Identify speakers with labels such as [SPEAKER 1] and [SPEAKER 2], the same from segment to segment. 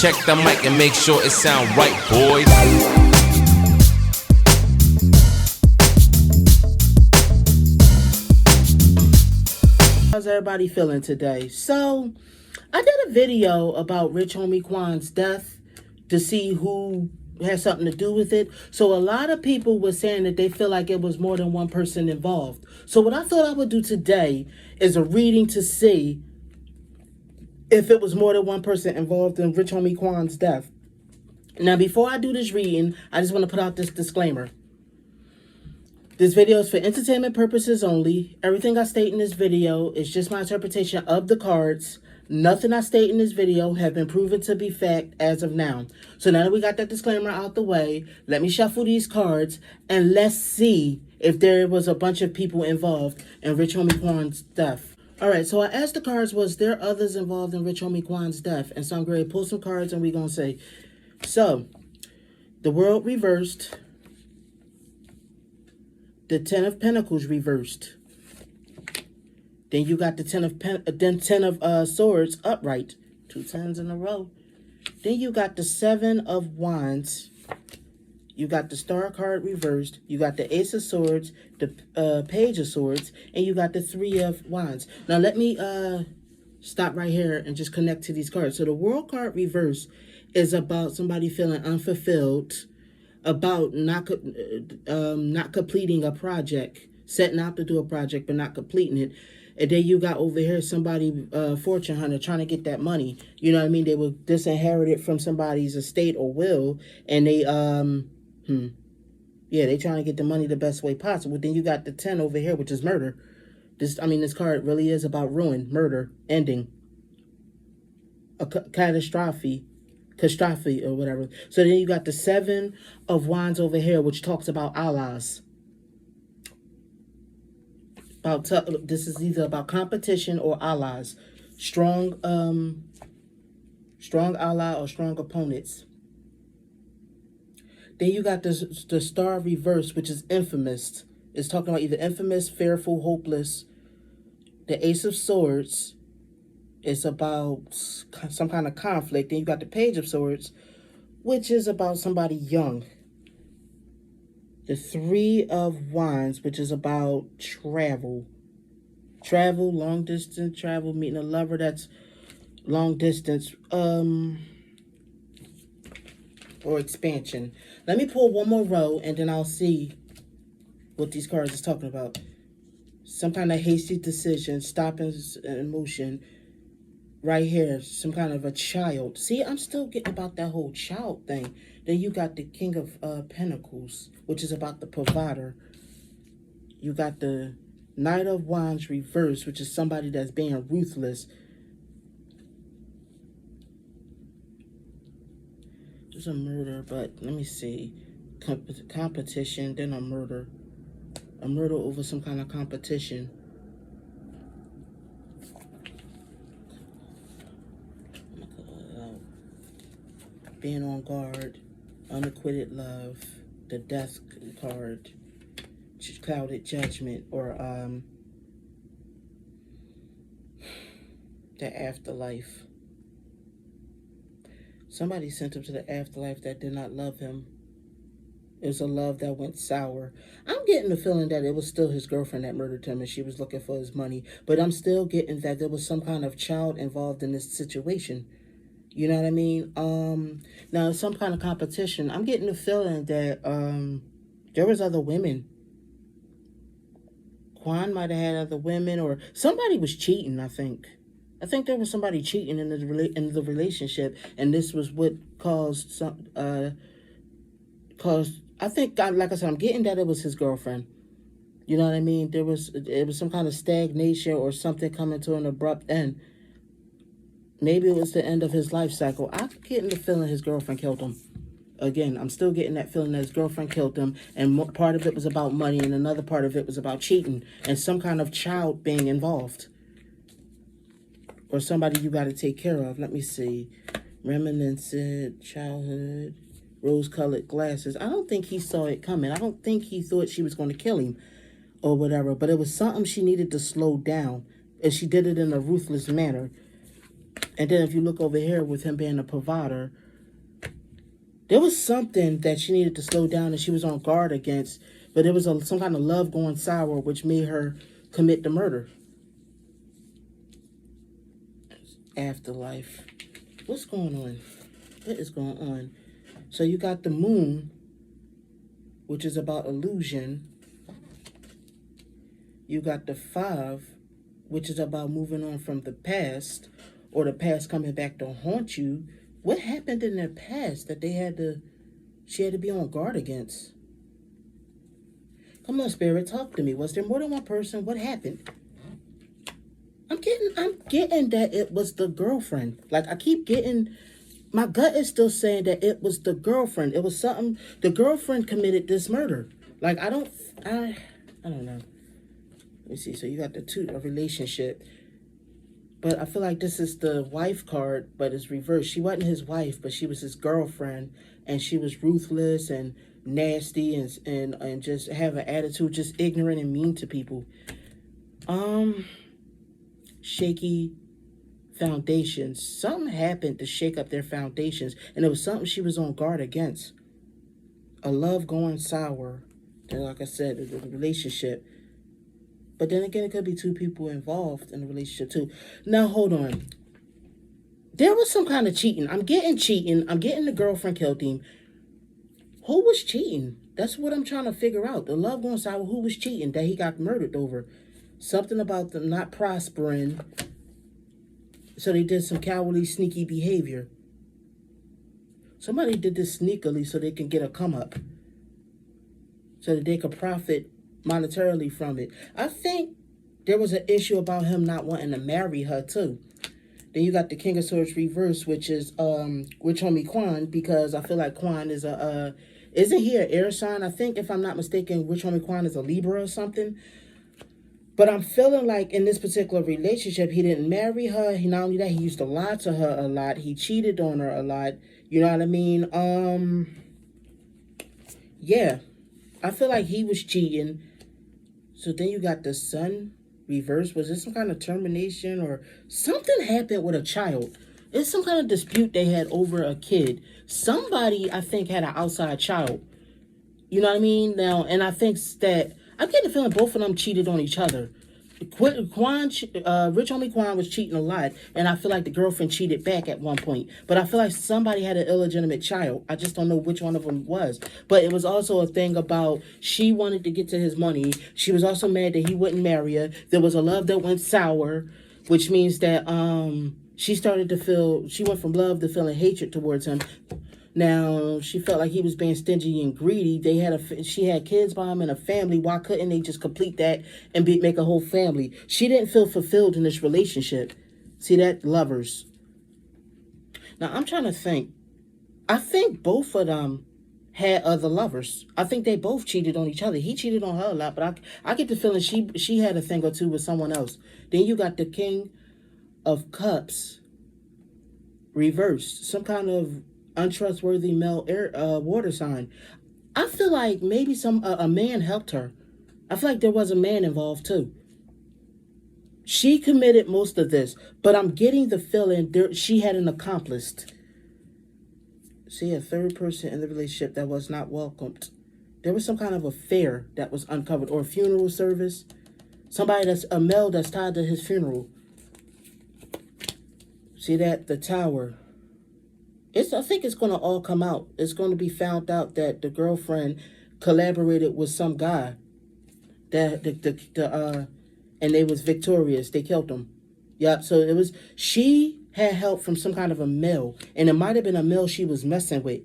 [SPEAKER 1] check the mic and make sure it sound right, boys.
[SPEAKER 2] How's everybody feeling today? So, I did a video about Rich Homie Quan's death to see who has something to do with it. So a lot of people were saying that they feel like it was more than one person involved. So what I thought I would do today is a reading to see if it was more than one person involved in Rich Homie Quan's death. Now, before I do this reading, I just want to put out this disclaimer. This video is for entertainment purposes only. Everything I state in this video is just my interpretation of the cards. Nothing I state in this video have been proven to be fact as of now. So now that we got that disclaimer out the way, let me shuffle these cards and let's see if there was a bunch of people involved in Rich Homie Quan's death. Alright, so I asked the cards, was there others involved in Rich Homie Quan's death? And so I'm going to pull some cards and we're going to say, so, the World reversed, the Ten of Pentacles reversed. Then you got the Ten of Swords upright. 2 tens in a row. Then you got the 7 of Wands. You got the Star card reversed. You got the Ace of Swords, the Page of Swords, and you got the 3 of Wands. Now let me stop right here and just connect to these cards. So the World card reversed is about somebody feeling unfulfilled, about not completing a project, setting out to do a project but not completing it. And then you got over here somebody, fortune hunter, trying to get that money. You know what I mean? They were disinherited from somebody's estate or will. And they, they trying to get the money the best way possible. Then you got the 10 over here, which is murder. This card really is about ruin, murder, ending. A catastrophe or whatever. So then you got the 7 of Wands over here, which talks about allies. This is either about competition or allies, strong ally or strong opponents. Then you got the Star reverse, which is infamous. It's talking about either infamous, fearful, hopeless. The Ace of Swords is about some kind of conflict. Then you got the Page of Swords, which is about somebody young. The 3 of Wands, which is about travel. Travel, long distance travel, meeting a lover that's long distance, or expansion. Let me pull one more row and then I'll see what these cards is talking about. Some kind of hasty decision, stopping in motion. Right here, some kind of a child. See, I'm still getting about that whole child thing. Then you got the King of Pentacles, which is about the provider. You got the Knight of Wands reversed, which is somebody that's being ruthless. There's a murder, but let me see. Competition, then a murder. A murder over some kind of competition. Being on guard, unacquitted love, the Death card, clouded judgment, or the afterlife. Somebody sent him to the afterlife that did not love him. It was a love that went sour. I'm getting the feeling that it was still his girlfriend that murdered him and she was looking for his money. But I'm still getting that there was some kind of child involved in this situation. You know what I mean? Now, some kind of competition. I'm getting the feeling that there was other women. Quan might have had other women, or somebody was cheating, I think. I think there was somebody cheating in the relationship, and this was what caused I think, like I said, I'm getting that it was his girlfriend. You know what I mean? It was some kind of stagnation or something coming to an abrupt end. Maybe it was the end of his life cycle. I'm getting the feeling his girlfriend killed him. Again, I'm still getting that feeling that his girlfriend killed him. And part of it was about money. And another part of it was about cheating. And some kind of child being involved. Or somebody you got to take care of. Let me see. Reminiscent, childhood, rose-colored glasses. I don't think he saw it coming. I don't think he thought she was going to kill him. Or whatever. But it was something she needed to slow down. And she did it in a ruthless manner. And then if you look over here with him being a provider, there was something that she needed to slow down and she was on guard against, but there was some kind of love going sour which made her commit the murder. Afterlife. What's going on? What is going on? So you got the moon, which is about illusion. You got the 5, which is about moving on from the past, or the past coming back to haunt you. What happened in their past that she had to be on guard against? Come on, Spirit, talk to me. Was there more than one person? What happened? I'm getting that it was the girlfriend. Like, I keep getting, my gut is still saying that it was the girlfriend. It was something, the girlfriend committed this murder. Like, I don't know. Let me see. So you got a relationship. But I feel like this is the wife card, but it's reversed. She wasn't his wife, but she was his girlfriend, and she was ruthless and nasty and just have an attitude, just ignorant and mean to people. Shaky foundations. Something happened to shake up their foundations, and it was something she was on guard against. A love going sour. And like I said, the relationship. But then again, it could be 2 people involved in the relationship too. Now, hold on. There was some kind of cheating. I'm getting cheating. I'm getting the girlfriend killed him. Who was cheating? That's what I'm trying to figure out. The love going sour, who was cheating that he got murdered over? Something about them not prospering. So they did some cowardly, sneaky behavior. Somebody did this sneakily so they can get a come up. So that they could profit monetarily from it. I think there was an issue about him not wanting to marry her too. Then you got the King of Swords reverse, which is Rich Homie Quan, because I feel like Quan is isn't he an air sign? I think, if I'm not mistaken, Rich Homie Quan is a Libra or something. But I'm feeling like in this particular relationship, he didn't marry her. He, not only that, he used to lie to her a lot. He cheated on her a lot. You know what I mean? Yeah. I feel like he was cheating. So then you got the Sun reverse. Was this some kind of termination or something happened with a child? It's some kind of dispute they had over a kid. Somebody, I think, had an outside child. You know what I mean? Now, and I think that I'm getting the feeling both of them cheated on each other. Rich Homie Quan was cheating a lot, and I feel like the girlfriend cheated back at one point. But I feel like somebody had an illegitimate child. I just don't know which one of them was. But it was also a thing about she wanted to get to his money. She was also mad that he wouldn't marry her. There was a love that went sour, which means that she went from love to feeling hatred towards him. Now, she felt like he was being stingy and greedy. She had kids by him and a family. Why couldn't they just complete that and make a whole family? She didn't feel fulfilled in this relationship. See that? Lovers. Now, I'm trying to think. I think both of them had other lovers. I think they both cheated on each other. He cheated on her a lot, but I get the feeling she had a thing or two with someone else. Then you got the King of Cups reversed. Some kind of untrustworthy male water sign. I feel like maybe a man helped her. I feel like there was a man involved too. She committed most of this, but I'm getting the feeling she had an accomplice. See, a third person in the relationship that was not welcomed. There was some kind of affair that was uncovered, or a funeral service. Somebody that's a male that's tied to his funeral. See that? The Tower. I think it's going to all come out. It's going to be found out that the girlfriend collaborated with some guy. And they was victorious. They killed him. Yep. So she had help from some kind of a male. And it might have been a male she was messing with.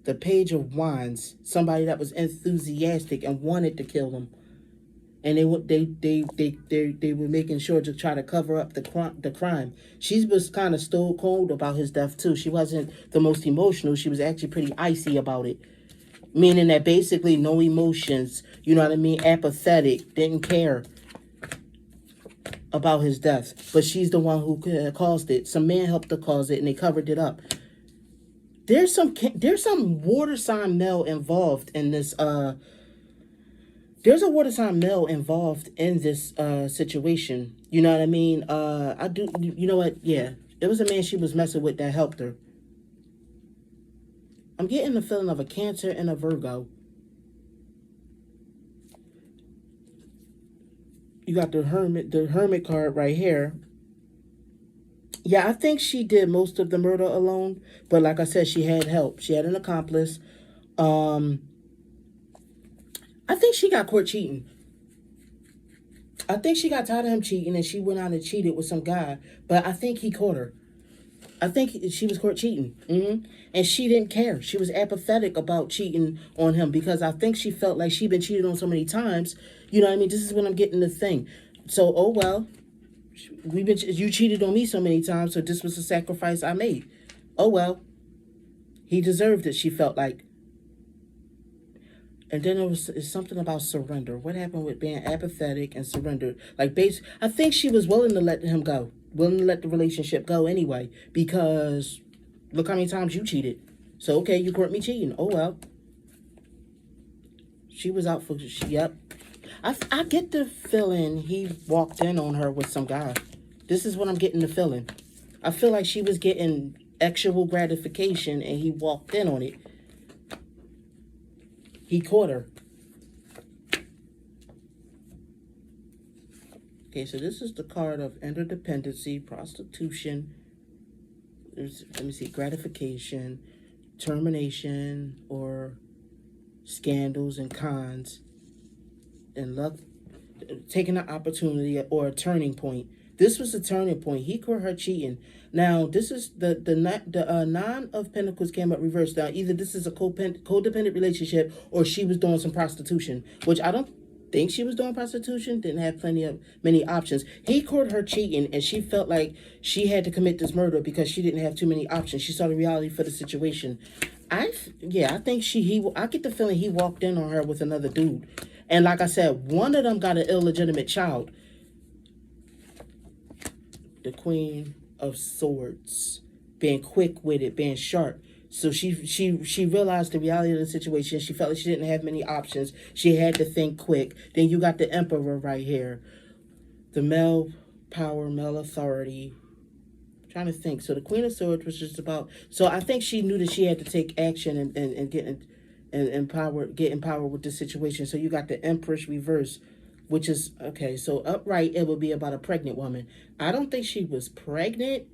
[SPEAKER 2] The Page of Wands. Somebody that was enthusiastic and wanted to kill him. And they were making sure to try to cover up the crime. She was kind of stone cold about his death too. She wasn't the most emotional. She was actually pretty icy about it, meaning that basically no emotions. You know what I mean? Apathetic, didn't care about his death. But she's the one who caused it. Some man helped her cause it, and they covered it up. There's some water sign male involved in this. There's a water sign male involved in this situation. You know what I mean? You know what? Yeah. It was a man she was messing with that helped her. I'm getting the feeling of a Cancer and a Virgo. You got the Hermit card right here. Yeah, I think she did most of the murder alone, but like I said, she had help. She had an accomplice. I think she got caught cheating. I think she got tired of him cheating and she went out and cheated with some guy, but I think he caught her. I think she was caught cheating. And she didn't care. She was apathetic about cheating on him because I think she felt like she'd been cheated on so many times. You know what I mean? This is when I'm getting the thing. So, oh well, you cheated on me so many times, so this was a sacrifice I made. Oh well, he deserved it, she felt like. And then it's something about surrender. What happened with being apathetic and surrender? Like, I think she was willing to let him go, willing to let the relationship go anyway, because look how many times you cheated. So, okay, you caught me cheating. Oh, well. She was out for, yep. I get the feeling he walked in on her with some guy. This is what I'm getting the feeling. I feel like she was getting actual gratification and he walked in on it. He caught her. Okay, so this is the card of interdependency, prostitution. Let me see, gratification, termination, or scandals and cons, and luck, taking an opportunity or a turning point. This was a turning point. He caught her cheating. Now, this is the Nine of Pentacles came up reversed. Now, either this is a codependent relationship or she was doing some prostitution, which I don't think she was doing prostitution. Didn't have many options. He caught her cheating, and she felt like she had to commit this murder because she didn't have too many options. She saw the reality for the situation. I think I get the feeling he walked in on her with another dude. And like I said, one of them got an illegitimate child. The Queen of Swords, being quick-witted, being sharp. So she realized the reality of the situation. She felt like she didn't have many options. She had to think quick. Then you got the Emperor right here. The male power, male authority. I'm trying to think. So the Queen of Swords was just about... So I think she knew that she had to take action and get in power with the situation. So you got the Empress reverse, which is, okay, so upright, it would be about a pregnant woman. I don't think she was pregnant.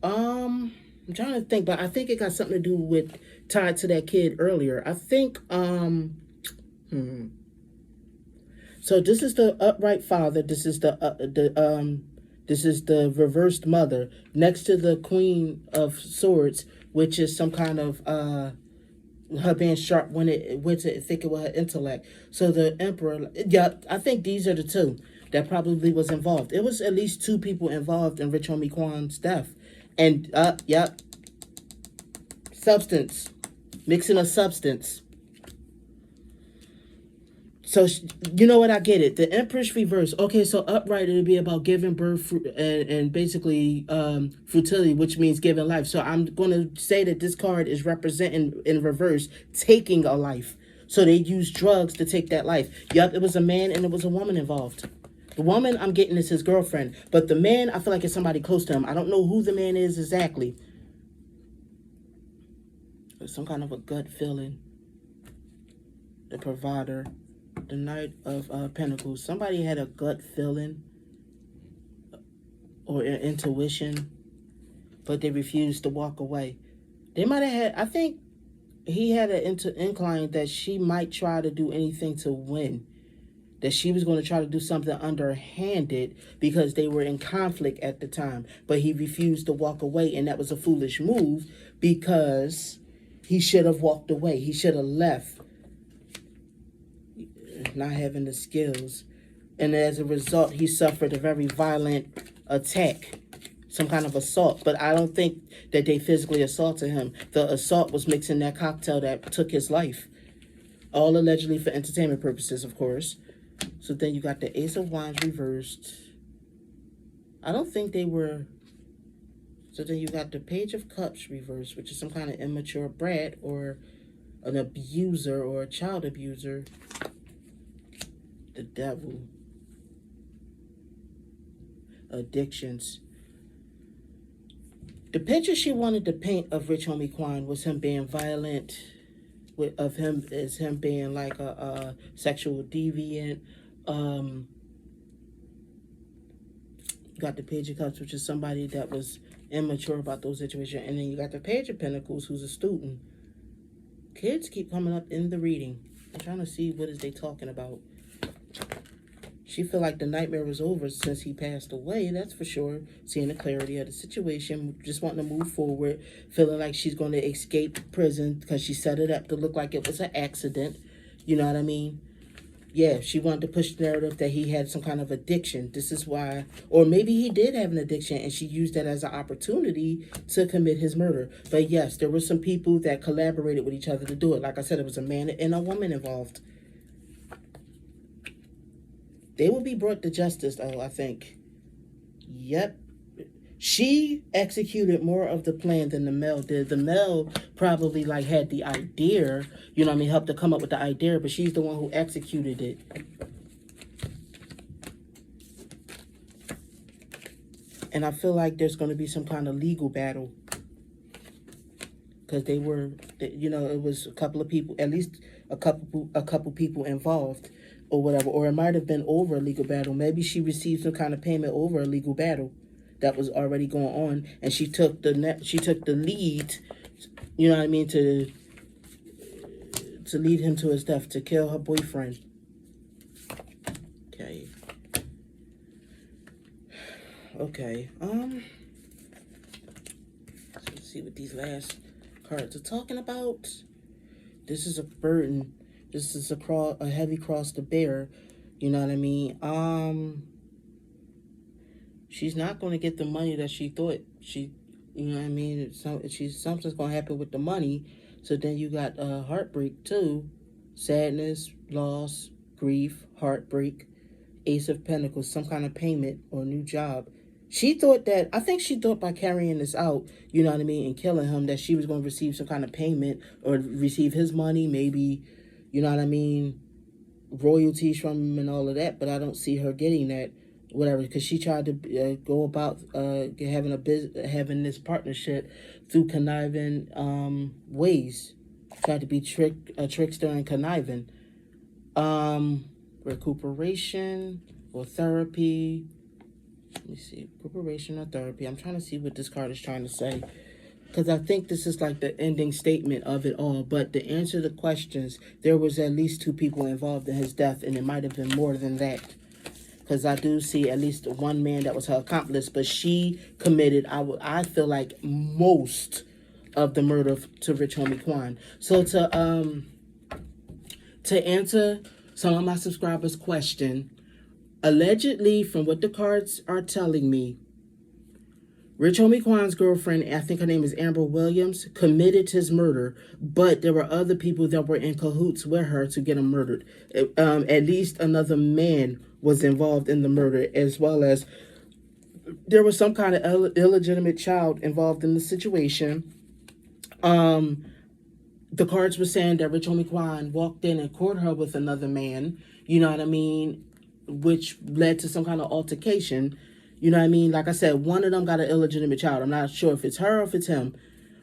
[SPEAKER 2] I'm trying to think, but I think it got something to do with, tied to that kid earlier. I think, so this is the upright father. This is this is the reversed mother next to the Queen of Swords, which is some kind of, her being sharp when it went to thinking with her intellect. So the Emperor, yeah, I think these are the two that probably was involved. It was at least two people involved in Rich Homie Quan's death. And, yep, substance, mixing a substance. So, you know what, I get it. The Empress reverse. Okay, so upright, it'll be about giving birth and basically fertility, which means giving life. So I'm going to say that this card is representing, in reverse, taking a life. So they use drugs to take that life. Yup, it was a man and it was a woman involved. The woman I'm getting is his girlfriend. But the man, I feel like it's somebody close to him. I don't know who the man is exactly. There's some kind of a gut feeling. The provider. The Knight of Pentacles. Somebody had a gut feeling or an intuition, but they refused to walk away. They might have had, I think he had an incline that she might try to do anything to win. That she was going to try to do something underhanded because they were in conflict at the time. But he refused to walk away, and that was a foolish move because he should have walked away. He should have left. Not having the skills, and as a result he suffered a very violent attack, some kind of assault. But I don't think that they physically assaulted him. The assault was mixing that cocktail that took his life, all allegedly for entertainment purposes, of course. So then you got the Ace of Wands reversed. I don't think they were. So then you got the Page of Cups reversed, which is some kind of immature brat or an abuser or a child abuser. The Devil. Addictions. The picture she wanted to paint of Rich Homie Quan was him being violent, of him as him being like a sexual deviant. Got the Page of Cups, which is somebody that was immature about those situations. And then you got the Page of Pentacles, who's a student. Kids keep coming up in the reading. I'm trying to see what is they talking about. She feel like the nightmare was over since he passed away, that's for sure. Seeing the clarity of the situation, just wanting to move forward, feeling like she's going to escape prison because she set it up to look like it was an accident. You know what I mean? Yeah, she wanted to push the narrative that he had some kind of addiction. This is why, or maybe he did have an addiction and she used that as an opportunity to commit his murder. But yes, there were some people that collaborated with each other to do it. Like I said, it was a man and a woman involved. They will be brought to justice, though, I think. Yep. She executed more of the plan than the male did. The male probably, like, had the idea, you know what I mean, helped to come up with the idea, but she's the one who executed it. And I feel like there's going to be some kind of legal battle. Because they were, you know, it was a couple of people, at least a couple people involved. Or whatever, or it might have been over a legal battle. Maybe she received some kind of payment over a legal battle that was already going on, and she took the lead, you know what I mean, to lead him to his death, to kill her boyfriend. Okay. Let's see what these last cards are talking about. This is a burden. This is a heavy cross to bear. You know what I mean? She's not going to get the money that she thought you know what I mean? Something's going to happen with the money. So then you got heartbreak too. Sadness, loss, grief, heartbreak, Ace of Pentacles, some kind of payment or new job. I think she thought by carrying this out, you know what I mean, and killing him, that she was going to receive some kind of payment or receive his money, maybe, you know what I mean, royalties from him and all of that, but I don't see her getting that, whatever, because she tried to go about having this partnership through conniving ways. Tried to be a trickster and conniving. Recuperation or therapy. Let me see, recuperation or therapy. I'm trying to see what this card is trying to say, because I think this is like the ending statement of it all. But to answer the questions, there was at least 2 people involved in his death, and it might have been more than that. Because I do see at least one man that was her accomplice, but she committed, I feel like, most of the murder to Rich Homie Quan. So to answer some of my subscribers' question, allegedly, from what the cards are telling me, Rich Homie Quan's girlfriend, I think her name is Amber Williams, committed his murder, but there were other people that were in cahoots with her to get him murdered. At least another man was involved in the murder, as well as there was some kind of illegitimate child involved in the situation. The cards were saying that Rich Homie Quan walked in and caught her with another man, you know what I mean, which led to some kind of altercation. You know what I mean? Like I said, one of them got an illegitimate child. I'm not sure if it's her or if it's him.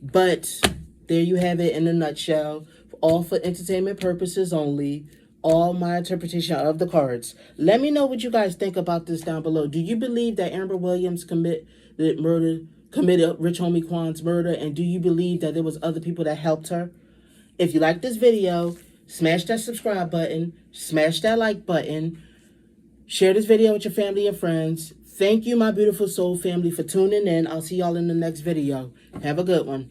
[SPEAKER 2] But there you have it in a nutshell. All for entertainment purposes only. All my interpretation of the cards. Let me know what you guys think about this down below. Do you believe that Amber Williams committed Rich Homie Quan's murder? And do you believe that there was other people that helped her? If you like this video, smash that subscribe button. Smash that like button. Share this video with your family and friends. Thank you, my beautiful soul family, for tuning in. I'll see y'all in the next video. Have a good one.